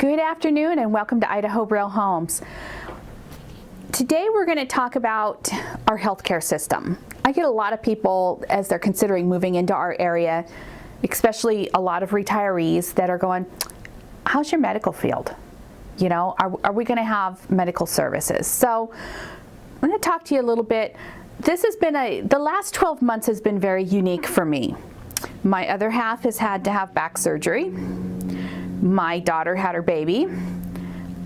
Good afternoon and welcome to Idaho Braille Homes. Today we're going to talk about our healthcare system. I get a lot of people as they're considering moving into our area, especially a lot of retirees that are going, how's your medical field? You know, are we going to have medical services? So I'm going to talk to you a little bit. This has been the last 12 months has been very unique for me. My other half has had to have back surgery. My daughter had her baby.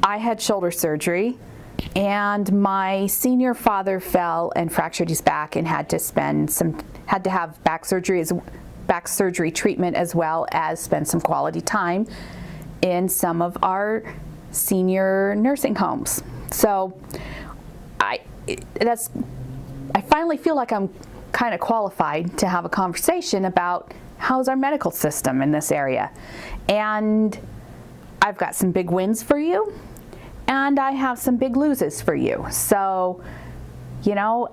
I had shoulder surgery, and my senior father fell and fractured his back and had to have back surgery treatment, as well as spend some quality time in some of our senior nursing homes. So I finally feel like I'm kind of qualified to have a conversation about how's our medical system in this area. And I've got some big wins for you, and I have some big loses for you. So, you know,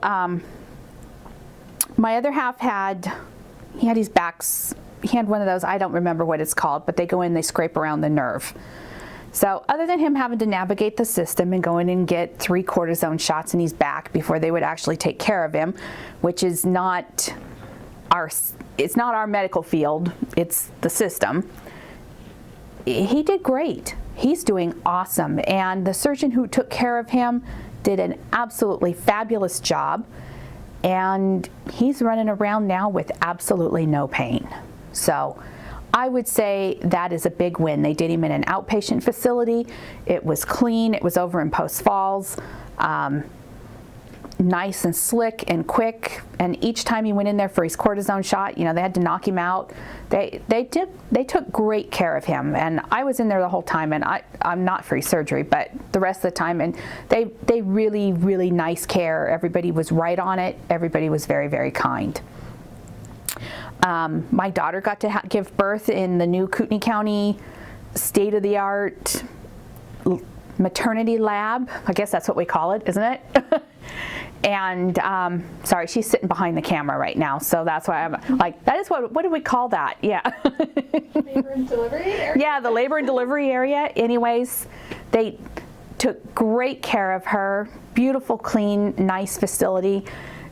my other half he had his backs, he had one of those, I don't remember what it's called, but they go in, they scrape around the nerve. So other than him having to navigate the system and go in and get 3 cortisone shots in his back before they would actually take care of him, which is not it's not our medical field, it's the system. He did great. He's doing awesome. And the surgeon who took care of him did an absolutely fabulous job. And he's running around now with absolutely no pain. So I would say that is a big win. They did him in an outpatient facility. It was clean. It was over in Post Falls. Nice and slick and quick. And each time he went in there for his cortisone shot, you know, they had to knock him out. They took great care of him. And I was in there the whole time, and I'm not for surgery, but the rest of the time, and they really, really nice care. Everybody was right on it. Everybody was very, very kind. My daughter got to give birth in the new Kootenai County state-of-the-art Maternity Lab. I guess that's what we call it, isn't it? And sorry, she's sitting behind the camera right now, so that's why I'm like, that is what do we call that? Yeah. Labor and delivery area? Yeah, the labor and delivery area. Anyways, they took great care of her. Beautiful, clean, nice facility.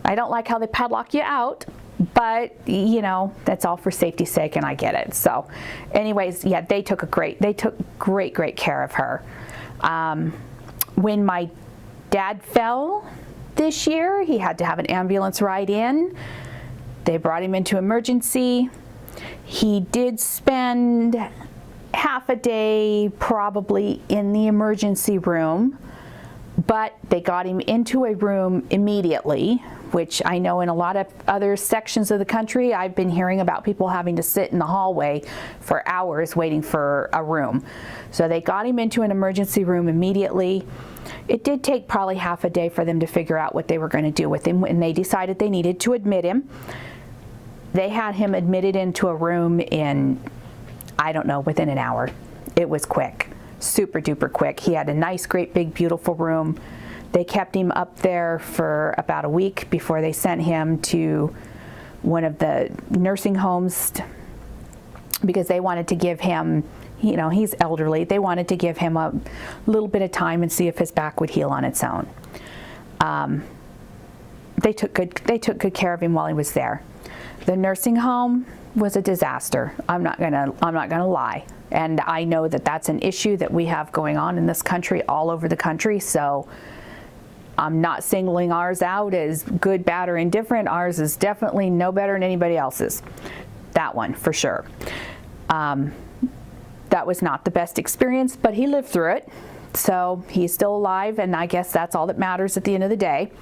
I don't like how they padlock you out, but you know, that's all for safety's sake, and I get it. So anyways, yeah, they took great care of her. When my dad fell this year, he had to have an ambulance ride in. They brought him into emergency. He did spend half a day probably in the emergency room, but they got him into a room immediately, which I know in a lot of other sections of the country, I've been hearing about people having to sit in the hallway for hours waiting for a room. So they got him into an emergency room immediately. It did take probably half a day for them to figure out what they were going to do with him, and they decided they needed to admit him. They had him admitted into a room in, I don't know, within an hour. It was quick, super duper quick. He had a nice, great, big, beautiful room. They kept him up there for about a week before they sent him to one of the nursing homes because they wanted to give him, you know, he's elderly. They wanted to give him a little bit of time and see if his back would heal on its own. They took good care of him while he was there. The nursing home was a disaster. I'm not gonna lie. And I know that that's an issue that we have going on in this country, all over the country. So I'm not singling ours out as good, bad, or indifferent. Ours is definitely no better than anybody else's. That one, for sure. That was not the best experience, but he lived through it. So he's still alive, and I guess that's all that matters at the end of the day.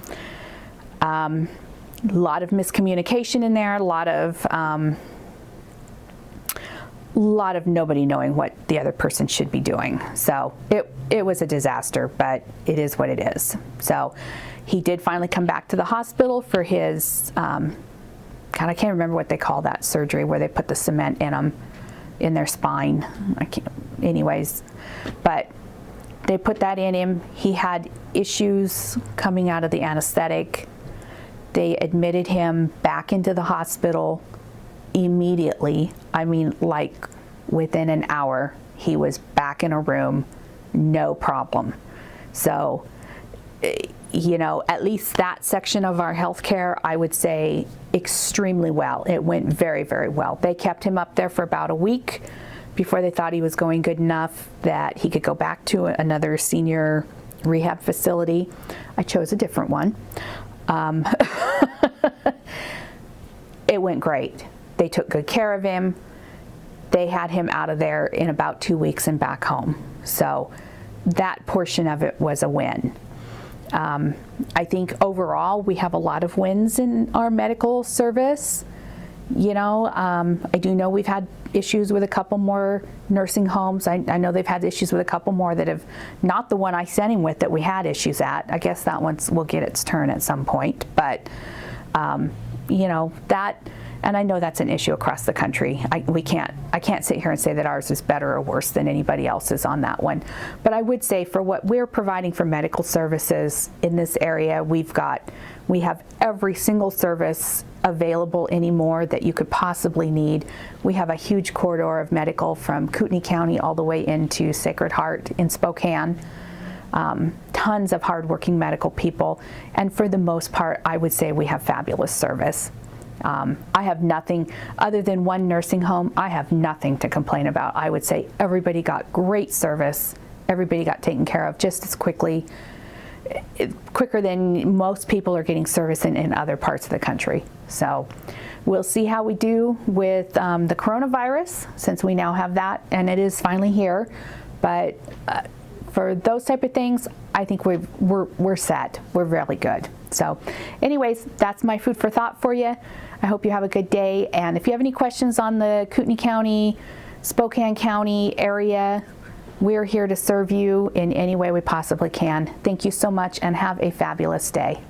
A lot of miscommunication in there, a lot of nobody knowing what the other person should be doing. So it was a disaster, but it is what it is. So he did finally come back to the hospital for his, I can't remember what they call that surgery where they put the cement in them, in their spine. Anyways, but they put that in him. He had issues coming out of the anesthetic. They admitted him back into the hospital immediately. I mean, like within an hour, he was back in a room, no problem. So, you know, at least that section of our healthcare, I would say extremely well. It went very, very well. They kept him up there for about a week before they thought he was going good enough that he could go back to another senior rehab facility. I chose a different one. It went great. They took good care of him. They had him out of there in about 2 weeks and back home. So that portion of it was a win. I think overall we have a lot of wins in our medical service. You know, I do know we've had issues with a couple more nursing homes. I know they've had issues with a couple more that have, not the one I sent him with that we had issues at. I guess that one will get its turn at some point. But, you know, that, and I know that's an issue across the country. I can't sit here and say that ours is better or worse than anybody else's on that one. But I would say for what we're providing for medical services in this area, we have every single service available anymore that you could possibly need. We have a huge corridor of medical from Kootenai County all the way into Sacred Heart in Spokane. Tons of hardworking medical people, and for the most part, I would say we have fabulous service. I have nothing other than one nursing home. I have nothing to complain about. I would say everybody got great service. Everybody got taken care of just as quicker than most people are getting service in other parts of the country. So we'll see how we do with the coronavirus, since we now have that and it is finally here. But for those type of things, I think we're set. We're really good. So anyways, that's my food for thought for you. I hope you have a good day. And if you have any questions on the Kootenai County, Spokane County area, we're here to serve you in any way we possibly can. Thank you so much and have a fabulous day.